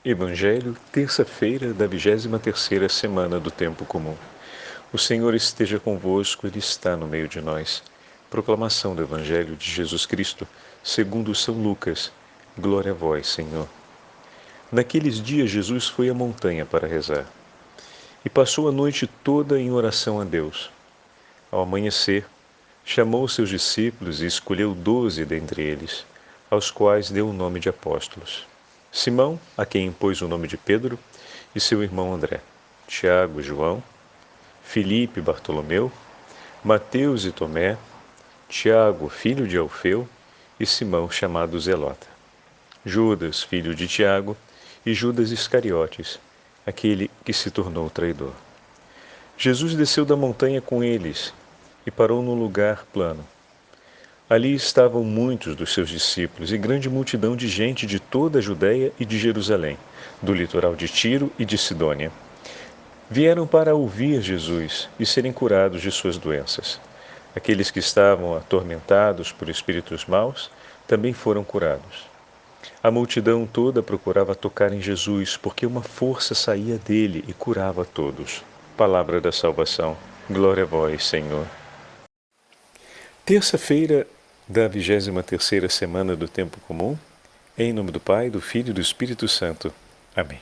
Evangelho, terça-feira da 23ª semana do Tempo Comum. O Senhor esteja convosco, Ele está no meio de nós. Proclamação do Evangelho de Jesus Cristo, segundo São Lucas. Glória a vós, Senhor. Naqueles dias Jesus foi à montanha para rezar. E passou a noite toda em oração a Deus. Ao amanhecer, chamou seus discípulos e escolheu 12 dentre eles, aos quais deu o nome de apóstolos. Simão, a quem impôs o nome de Pedro, e seu irmão André, Tiago e João, Filipe e Bartolomeu, Mateus e Tomé, Tiago, filho de Alfeu, e Simão, chamado Zelota, Judas, filho de Tiago, e Judas Iscariotes, aquele que se tornou traidor. Jesus desceu da montanha com eles e parou num lugar plano. Ali estavam muitos dos seus discípulos e grande multidão de gente de toda a Judéia e de Jerusalém, do litoral de Tiro e de Sidônia. Vieram para ouvir Jesus e serem curados de suas doenças. Aqueles que estavam atormentados por espíritos maus também foram curados. A multidão toda procurava tocar em Jesus, porque uma força saía dele e curava todos. Palavra da salvação. Glória a vós, Senhor. Terça-feira da 23ª semana do Tempo Comum, em nome do Pai, do Filho e do Espírito Santo. Amém.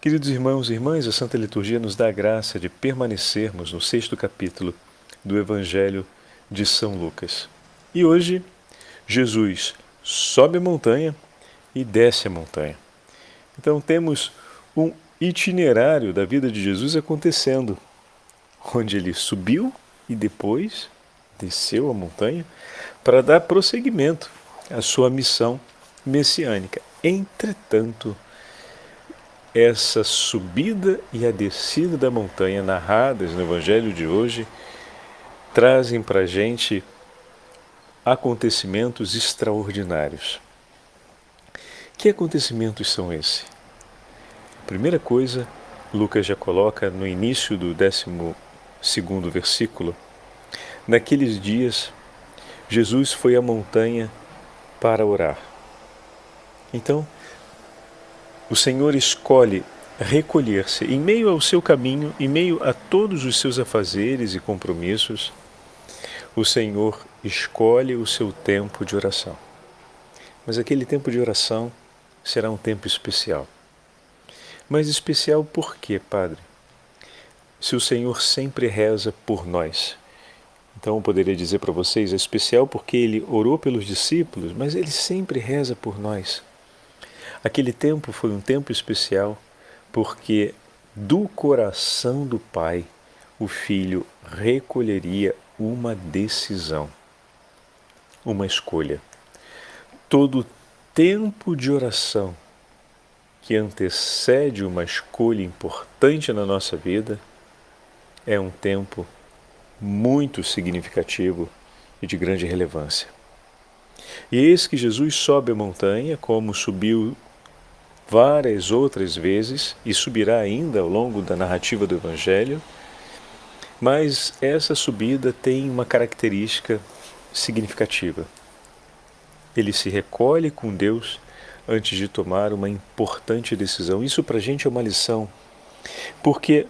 Queridos irmãos e irmãs, a Santa Liturgia nos dá a graça de permanecermos no 6º capítulo do Evangelho de São Lucas. E hoje, Jesus sobe a montanha e desce a montanha. Então temos um itinerário da vida de Jesus acontecendo, onde ele subiu e depois desceu a montanha para dar prosseguimento à sua missão messiânica. Entretanto, essa subida e a descida da montanha narradas no Evangelho de hoje trazem para a gente acontecimentos extraordinários. Que acontecimentos são esses? A primeira coisa, Lucas já coloca no início do 12º versículo. Naqueles dias, Jesus foi à montanha para orar. Então, o Senhor escolhe recolher-se em meio ao seu caminho, em meio a todos os seus afazeres e compromissos. O Senhor escolhe o seu tempo de oração. Mas aquele tempo de oração será um tempo especial. Mas especial por quê, Padre? Se o Senhor sempre reza por nós. Então eu poderia dizer para vocês, é especial porque ele orou pelos discípulos, mas ele sempre reza por nós. Aquele tempo foi um tempo especial porque do coração do Pai o Filho recolheria uma decisão, uma escolha. Todo tempo de oração que antecede uma escolha importante na nossa vida é um tempo muito significativo e de grande relevância. E eis que Jesus sobe a montanha, como subiu várias outras vezes e subirá ainda ao longo da narrativa do Evangelho, mas essa subida tem uma característica significativa. Ele se recolhe com Deus antes de tomar uma importante decisão. Isso para a gente é uma lição, porque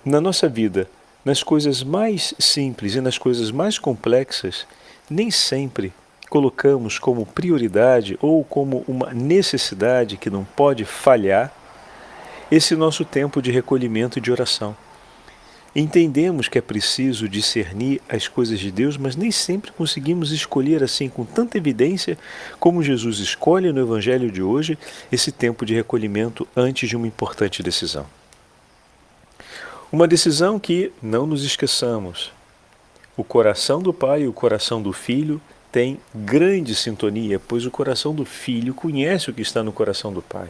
na nossa vida, nas coisas mais simples e nas coisas mais complexas, nem sempre colocamos como prioridade ou como uma necessidade que não pode falhar esse nosso tempo de recolhimento e de oração. Entendemos que é preciso discernir as coisas de Deus, mas nem sempre conseguimos escolher assim com tanta evidência como Jesus escolhe no Evangelho de hoje esse tempo de recolhimento antes de uma importante decisão. Uma decisão que, não nos esqueçamos, o coração do Pai e o coração do Filho têm grande sintonia, pois o coração do Filho conhece o que está no coração do Pai.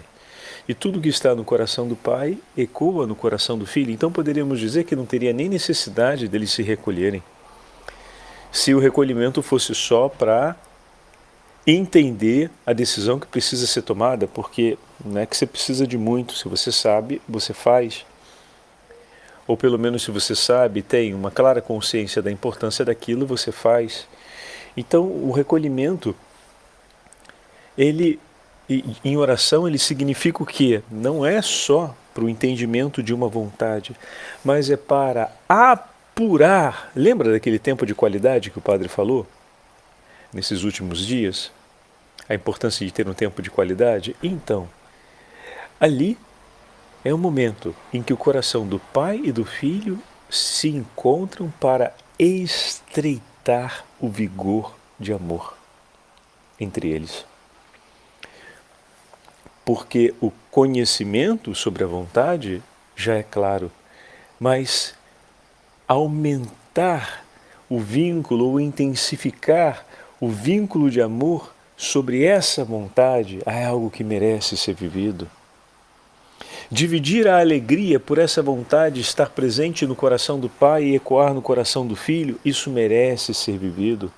E tudo que está no coração do Pai ecoa no coração do Filho. Então poderíamos dizer que não teria nem necessidade deles se recolherem, se o recolhimento fosse só para entender a decisão que precisa ser tomada, porque não é que você precisa de muito, se você sabe, você faz. Ou pelo menos se você sabe, tem uma clara consciência da importância daquilo, você faz. Então o recolhimento, ele E em oração ele significa o quê? Não é só para o entendimento de uma vontade, mas é para apurar. Lembra daquele tempo de qualidade que o padre falou nesses últimos dias? A importância de ter um tempo de qualidade? Então, ali é o momento em que o coração do pai e do filho se encontram para estreitar o vigor de amor entre eles. Porque o conhecimento sobre a vontade já é claro, mas aumentar o vínculo ou intensificar o vínculo de amor sobre essa vontade é algo que merece ser vivido. Dividir a alegria por essa vontade estar presente no coração do pai e ecoar no coração do filho, isso merece ser vivido.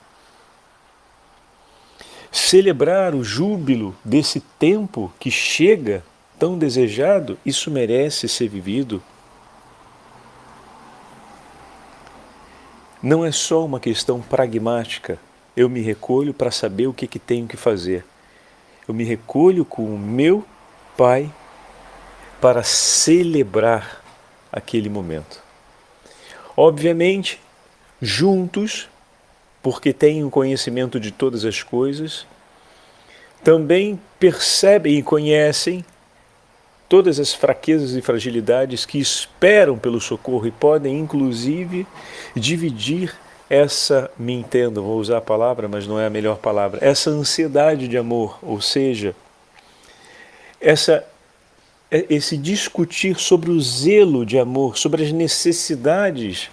Celebrar o júbilo desse tempo que chega tão desejado, isso merece ser vivido. Não é só uma questão pragmática. Eu me recolho para saber o que tenho que fazer. Eu me recolho com o meu pai para celebrar aquele momento. Obviamente, juntos, porque têm o conhecimento de todas as coisas, também percebem e conhecem todas as fraquezas e fragilidades que esperam pelo socorro e podem, inclusive, dividir essa, me entendam, vou usar a palavra, mas não é a melhor palavra, essa ansiedade de amor, ou seja, esse discutir sobre o zelo de amor, sobre as necessidades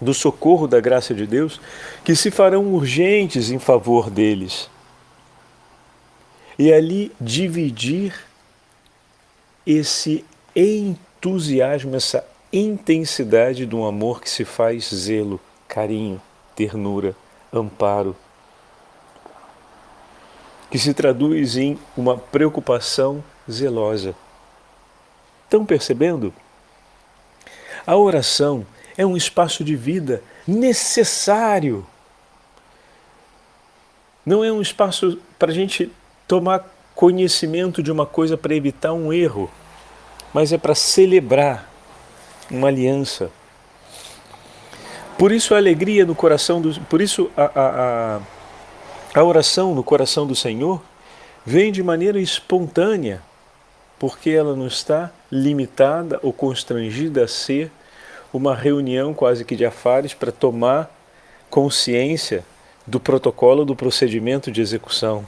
do socorro da graça de Deus, que se farão urgentes em favor deles. E ali dividir esse entusiasmo, essa intensidade de um amor que se faz zelo, carinho, ternura, amparo, que se traduz em uma preocupação zelosa. Estão percebendo? A oração é um espaço de vida necessário. Não é um espaço para a gente tomar conhecimento de uma coisa para evitar um erro, mas é para celebrar uma aliança. Por isso a alegria no coração por isso a oração no coração do Senhor vem de maneira espontânea, porque ela não está limitada ou constrangida a ser uma reunião quase que de afares para tomar consciência do protocolo, do procedimento de execução.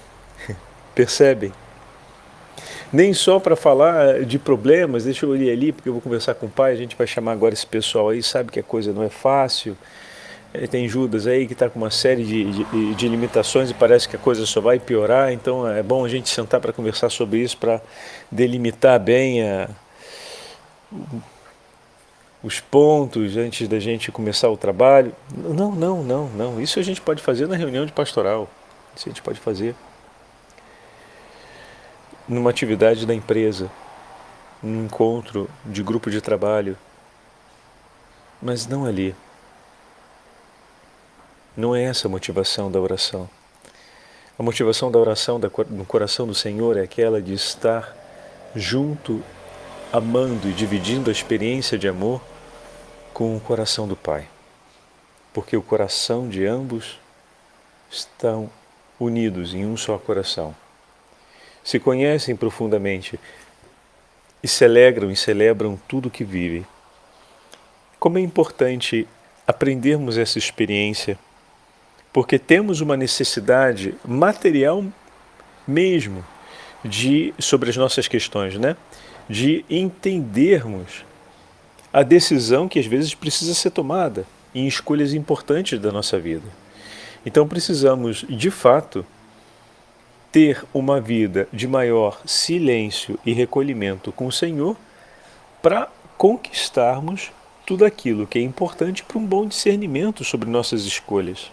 Percebem? Nem só para falar de problemas, deixa eu ir ali porque eu vou conversar com o pai, a gente vai chamar agora esse pessoal aí, sabe que a coisa não é fácil, tem Judas aí que está com uma série de limitações e parece que a coisa só vai piorar, então é bom a gente sentar para conversar sobre isso, para delimitar bem os pontos antes da gente começar o trabalho. Não, isso a gente pode fazer na reunião de pastoral, isso a gente pode fazer numa atividade da empresa, num encontro de grupo de trabalho, mas não ali. Não é essa a motivação da oração. A motivação da oração no coração do Senhor é aquela de estar junto, amando e dividindo a experiência de amor com o coração do Pai. Porque o coração de ambos estão unidos em um só coração. Se conhecem profundamente e se alegram e celebram tudo que vivem. Como é importante aprendermos essa experiência, porque temos uma necessidade material mesmo sobre as nossas questões, né? De entendermos a decisão que às vezes precisa ser tomada em escolhas importantes da nossa vida. Então precisamos, de fato, ter uma vida de maior silêncio e recolhimento com o Senhor para conquistarmos tudo aquilo que é importante para um bom discernimento sobre nossas escolhas.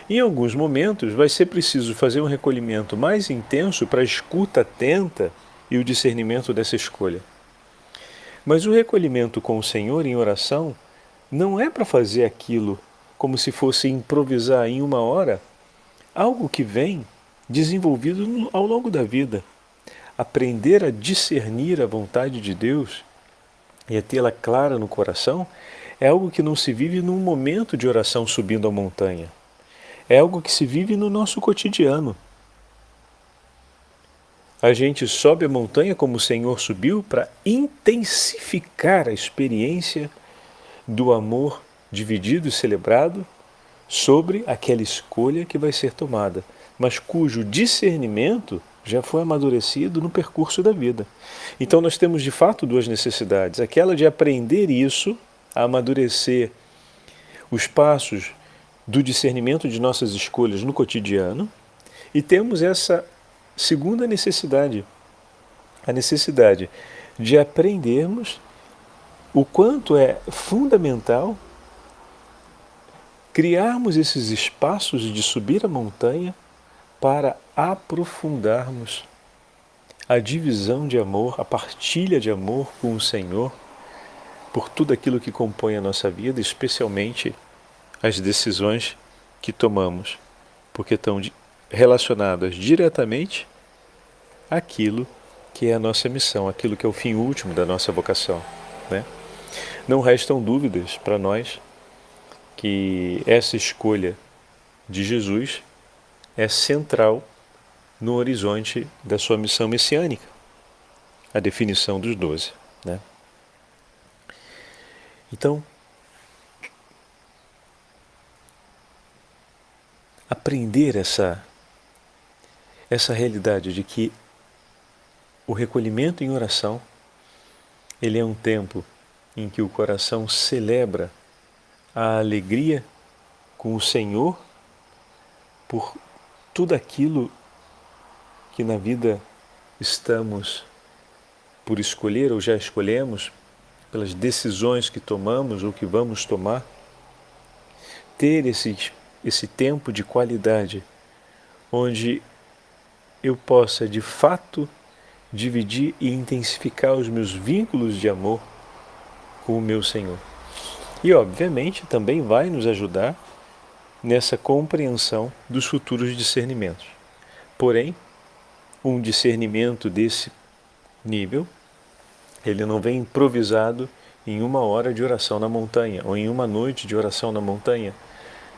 Em alguns momentos vai ser preciso fazer um recolhimento mais intenso para a escuta atenta e o discernimento dessa escolha. Mas o recolhimento com o Senhor em oração não é para fazer aquilo como se fosse improvisar em uma hora algo que vem desenvolvido ao longo da vida. Aprender a discernir a vontade de Deus e a tê-la clara no coração é algo que não se vive num momento de oração subindo a montanha. É algo que se vive no nosso cotidiano. A gente sobe a montanha como o Senhor subiu para intensificar a experiência do amor dividido e celebrado sobre aquela escolha que vai ser tomada, mas cujo discernimento já foi amadurecido no percurso da vida. Então nós temos de fato duas necessidades: aquela de aprender isso, a amadurecer os passos do discernimento de nossas escolhas no cotidiano, e temos essa segunda necessidade, a necessidade de aprendermos o quanto é fundamental criarmos esses espaços de subir a montanha para aprofundarmos a divisão de amor, a partilha de amor com o Senhor por tudo aquilo que compõe a nossa vida, especialmente as decisões que tomamos, porque estão relacionadas diretamente àquilo que é a nossa missão, aquilo que é o fim último da nossa vocação, né? Não restam dúvidas para nós que essa escolha de Jesus é central no horizonte da sua missão messiânica, a definição dos 12, né? Então, aprender essa realidade de que o recolhimento em oração, ele é um tempo em que o coração celebra a alegria com o Senhor por tudo aquilo que na vida estamos por escolher ou já escolhemos, pelas decisões que tomamos ou que vamos tomar. Ter esse tempo de qualidade onde eu possa de fato dividir e intensificar os meus vínculos de amor com o meu Senhor. E obviamente também vai nos ajudar nessa compreensão dos futuros discernimentos. Porém, um discernimento desse nível, ele não vem improvisado em uma hora de oração na montanha ou em uma noite de oração na montanha,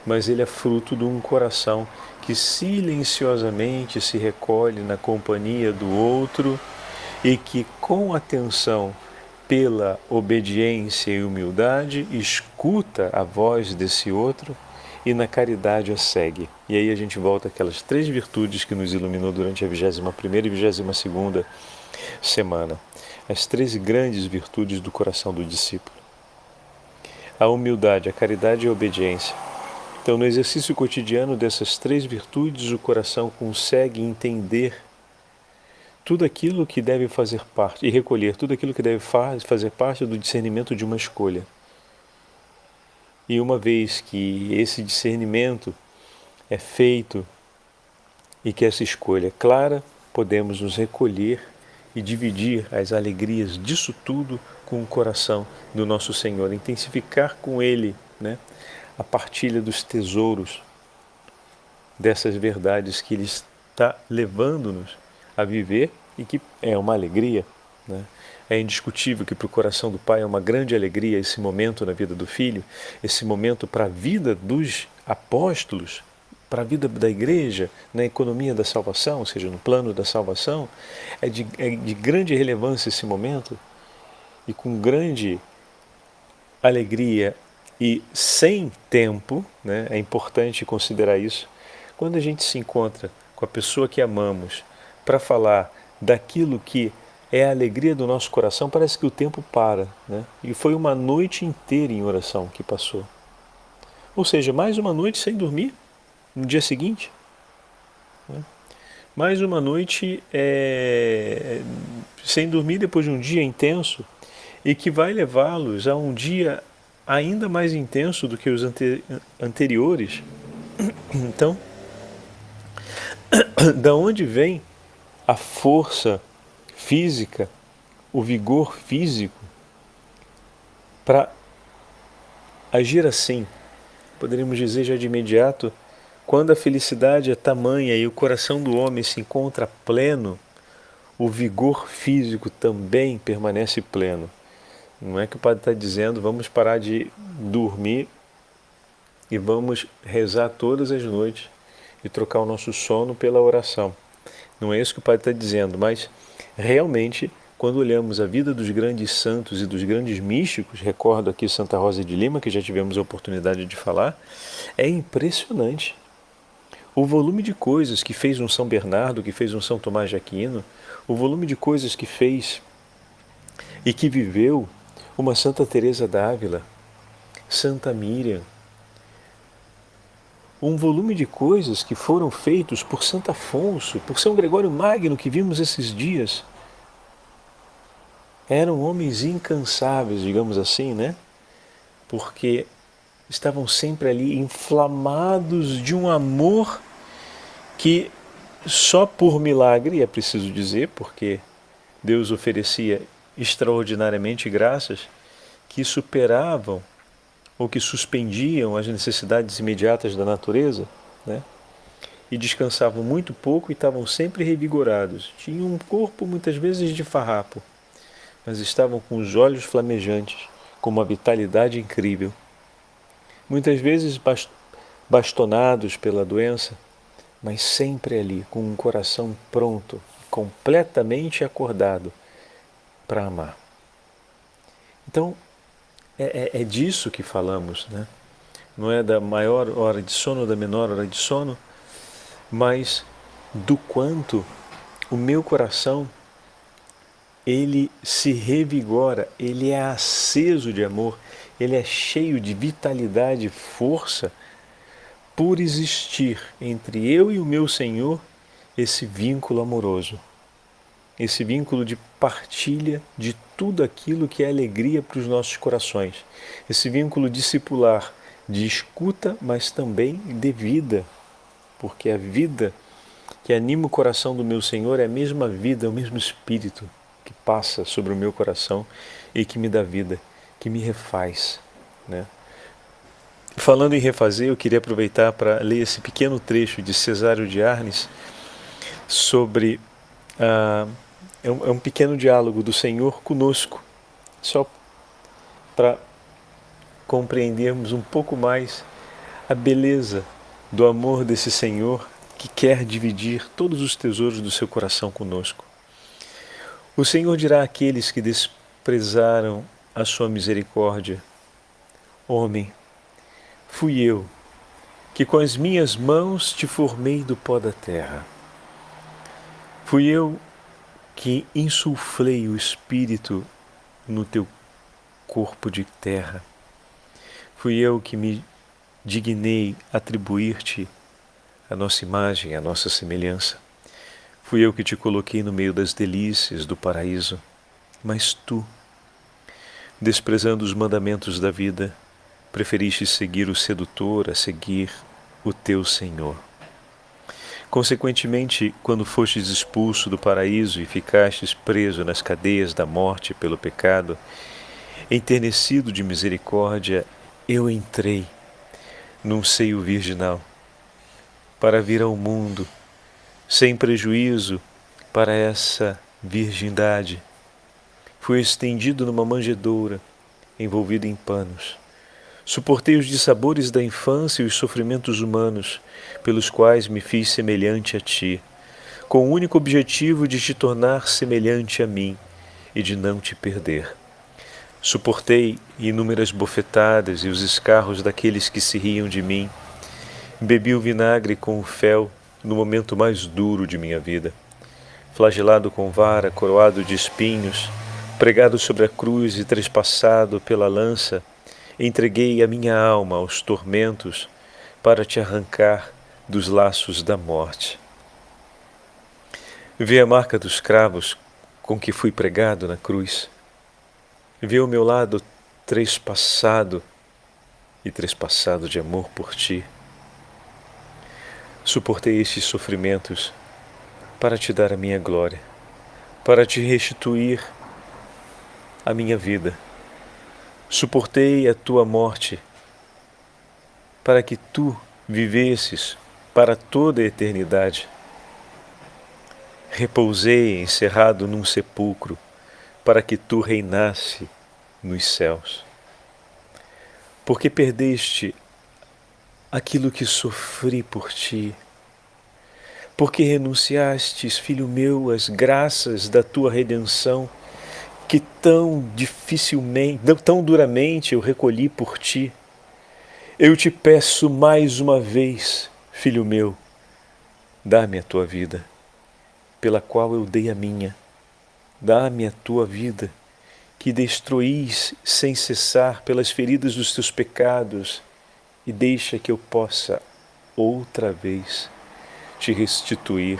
mas ele é fruto de um coração que silenciosamente se recolhe na companhia do outro e que, com atenção pela obediência e humildade, escuta a voz desse outro e na caridade a segue. E aí a gente volta àquelas 3 virtudes que nos iluminou durante a 21ª e 22ª semana. As 3 grandes virtudes do coração do discípulo. A humildade, a caridade e a obediência. Então, no exercício cotidiano dessas 3 virtudes, o coração consegue entender tudo aquilo que deve fazer parte, e recolher tudo aquilo que deve fazer parte do discernimento de uma escolha. E uma vez que esse discernimento é feito e que essa escolha é clara, podemos nos recolher e dividir as alegrias disso tudo com o coração do nosso Senhor, intensificar com Ele, né, a partilha dos tesouros dessas verdades que Ele está levando-nos a viver e que é uma alegria, né? É indiscutível que para o coração do Pai é uma grande alegria esse momento na vida do Filho, esse momento para a vida dos apóstolos, para a vida da igreja, na economia da salvação, ou seja, no plano da salvação. É de grande relevância esse momento e com grande alegria e sem tempo, né? É importante considerar isso, quando a gente se encontra com a pessoa que amamos para falar daquilo que é a alegria do nosso coração, parece que o tempo para, né? E foi uma noite inteira em oração que passou. Ou seja, mais uma noite sem dormir no dia seguinte, né? Mais uma noite sem dormir depois de um dia intenso e que vai levá-los a um dia ainda mais intenso do que os anteriores. Então, da onde vem a força física, o vigor físico para agir assim? Poderíamos dizer já de imediato, quando a felicidade é tamanha e o coração do homem se encontra pleno, o vigor físico também permanece pleno. Não é que o padre está dizendo, vamos parar de dormir e vamos rezar todas as noites e trocar o nosso sono pela oração. Não é isso que o padre está dizendo, mas realmente, quando olhamos a vida dos grandes santos e dos grandes místicos, recordo aqui Santa Rosa de Lima, que já tivemos a oportunidade de falar, é impressionante. O volume de coisas que fez um São Bernardo, que fez um São Tomás de Aquino, o volume de coisas que fez e que viveu uma Santa Teresa d'Ávila, Santa Miriam, um volume de coisas que foram feitos por Santo Afonso, por São Gregório Magno, que vimos esses dias. Eram homens incansáveis, digamos assim, né? Porque estavam sempre ali inflamados de um amor que só por milagre, é preciso dizer, porque Deus oferecia extraordinariamente graças que superavam ou que suspendiam as necessidades imediatas da natureza, né? E descansavam muito pouco e estavam sempre revigorados. Tinham um corpo muitas vezes de farrapo, mas estavam com os olhos flamejantes, com uma vitalidade incrível. Muitas vezes bastonados pela doença, mas sempre ali, com um coração pronto, completamente acordado para amar. Então, é disso que falamos, né? Não é da maior hora de sono ou da menor hora de sono, mas do quanto o meu coração, ele se revigora, ele é aceso de amor, ele é cheio de vitalidade e força por existir entre eu e o meu Senhor esse vínculo amoroso, esse vínculo de partilha de tudo aquilo que é alegria para os nossos corações, esse vínculo discipular de escuta, mas também de vida, porque a vida que anima o coração do meu Senhor é a mesma vida, é o mesmo Espírito que passa sobre o meu coração e que me dá vida, que me refaz, né? Falando em refazer, eu queria aproveitar para ler esse pequeno trecho de Cesário de Arnes sobre... é um pequeno diálogo do Senhor conosco, só para compreendermos um pouco mais a beleza do amor desse Senhor que quer dividir todos os tesouros do seu coração conosco. O Senhor dirá àqueles que desprezaram a sua misericórdia: homem, fui eu, que com as minhas mãos te formei do pó da terra. Fui eu que insuflei o Espírito no teu corpo de terra. Fui eu que me dignei atribuir-te a nossa imagem, a nossa semelhança. Fui eu que te coloquei no meio das delícias do paraíso. Mas tu, desprezando os mandamentos da vida, preferiste seguir o sedutor a seguir o teu Senhor. Consequentemente, quando fostes expulso do paraíso e ficastes preso nas cadeias da morte pelo pecado, enternecido de misericórdia, eu entrei num seio virginal para vir ao mundo, sem prejuízo para essa virgindade. Fui estendido numa manjedoura, envolvido em panos. Suportei os dissabores da infância e os sofrimentos humanos, pelos quais me fiz semelhante a ti, com o único objetivo de te tornar semelhante a mim e de não te perder. Suportei inúmeras bofetadas e os escarros daqueles que se riam de mim. Bebi o vinagre com o fel no momento mais duro de minha vida. Flagelado com vara, coroado de espinhos, pregado sobre a cruz e trespassado pela lança, entreguei a minha alma aos tormentos para te arrancar dos laços da morte. Vê a marca dos cravos com que fui pregado na cruz. Vê o meu lado trespassado e trespassado de amor por ti. Suportei estes sofrimentos para te dar a minha glória, para te restituir a minha vida. Suportei a tua morte para que tu vivesses para toda a eternidade. Repousei encerrado num sepulcro, para que tu reinasse nos céus. Porque perdeste aquilo que sofri por ti, porque renunciastes, filho meu, às graças da tua redenção, que tão dificilmente, tão duramente eu recolhi por ti. Eu te peço mais uma vez, filho meu, dá-me a tua vida, pela qual eu dei a minha. Dá-me a tua vida, que destruís sem cessar pelas feridas dos teus pecados, e deixa que eu possa outra vez te restituir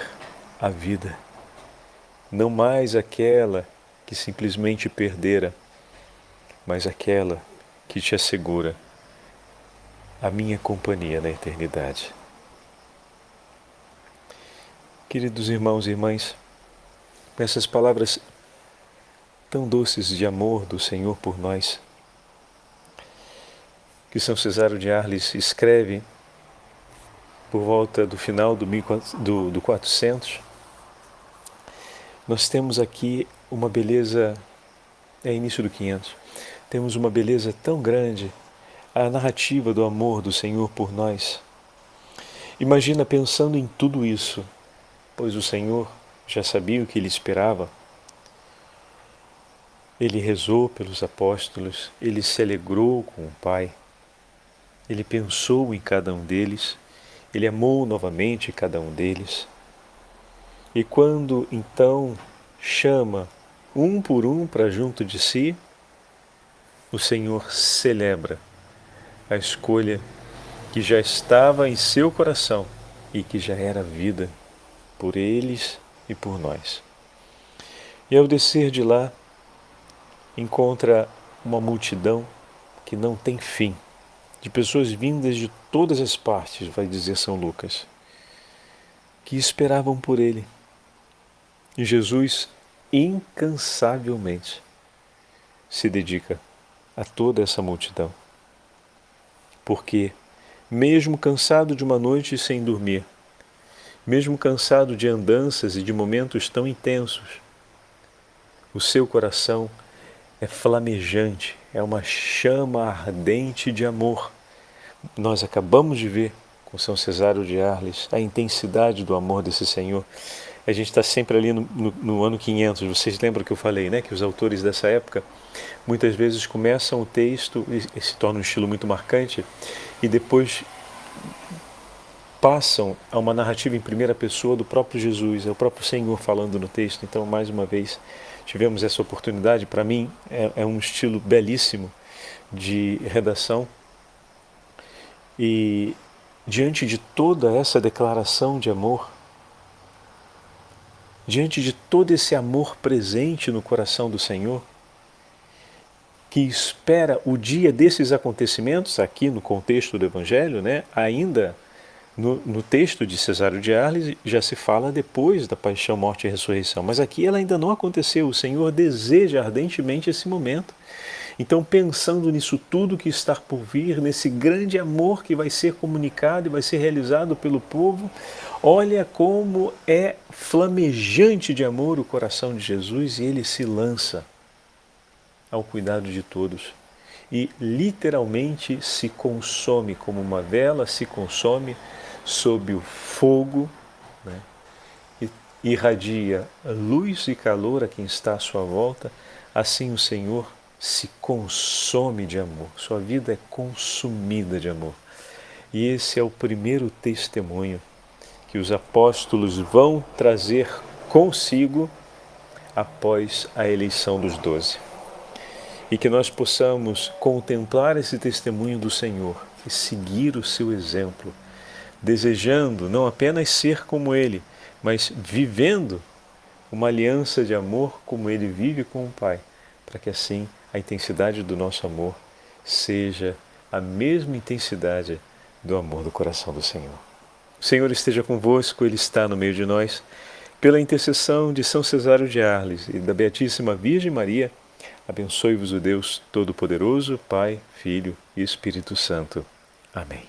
a vida. Não mais aquela que simplesmente perdera, mas aquela que te assegura a minha companhia na eternidade. Queridos irmãos e irmãs, com essas palavras tão doces de amor do Senhor por nós, que São Cesário de Arles escreve por volta do final do 400, nós temos aqui uma beleza, início do 500, temos uma beleza tão grande, a narrativa do amor do Senhor por nós. Imagina pensando em tudo isso, pois o Senhor já sabia o que ele esperava. Ele rezou pelos apóstolos, ele se alegrou com o Pai, ele pensou em cada um deles, ele amou novamente cada um deles. E quando então chama um por um para junto de si, o Senhor celebra a escolha que já estava em seu coração e que já era vida por eles e por nós. E ao descer de lá, encontra uma multidão que não tem fim, de pessoas vindas de todas as partes, vai dizer São Lucas, que esperavam por ele. E Jesus, incansavelmente, se dedica a toda essa multidão. Porque, mesmo cansado de uma noite sem dormir, mesmo cansado de andanças e de momentos tão intensos, o seu coração é flamejante, é uma chama ardente de amor. Nós acabamos de ver com São Cesário de Arles a intensidade do amor desse Senhor. A gente está sempre ali no ano 500, vocês lembram que eu falei, né? Que os autores dessa época muitas vezes começam o texto e se torna um estilo muito marcante e depois passam a uma narrativa em primeira pessoa do próprio Jesus, é o próprio Senhor falando no texto. Então, mais uma vez, tivemos essa oportunidade. Para mim, é um estilo belíssimo de redação. E, diante de toda essa declaração de amor, diante de todo esse amor presente no coração do Senhor, que espera o dia desses acontecimentos, aqui no contexto do Evangelho, né, ainda no texto de Cesário de Arles já se fala depois da paixão, morte e ressurreição, mas aqui ela ainda não aconteceu. O Senhor deseja ardentemente esse momento. Então, pensando nisso tudo que está por vir, nesse grande amor que vai ser comunicado e vai ser realizado pelo povo, olha como é flamejante de amor o coração de Jesus e ele se lança ao cuidado de todos. E literalmente se consome, como uma vela se consome sob o fogo, né? E irradia luz e calor a quem está à sua volta. Assim o Senhor se consome de amor, sua vida é consumida de amor. E esse é o primeiro testemunho que os apóstolos vão trazer consigo após a eleição dos 12. E que nós possamos contemplar esse testemunho do Senhor e seguir o seu exemplo, desejando não apenas ser como Ele, mas vivendo uma aliança de amor como Ele vive com o Pai, para que assim a intensidade do nosso amor seja a mesma intensidade do amor do coração do Senhor. O Senhor esteja convosco, Ele está no meio de nós. Pela intercessão de São Cesário de Arles e da Beatíssima Virgem Maria, abençoe-vos o Deus Todo-Poderoso, Pai, Filho e Espírito Santo. Amém.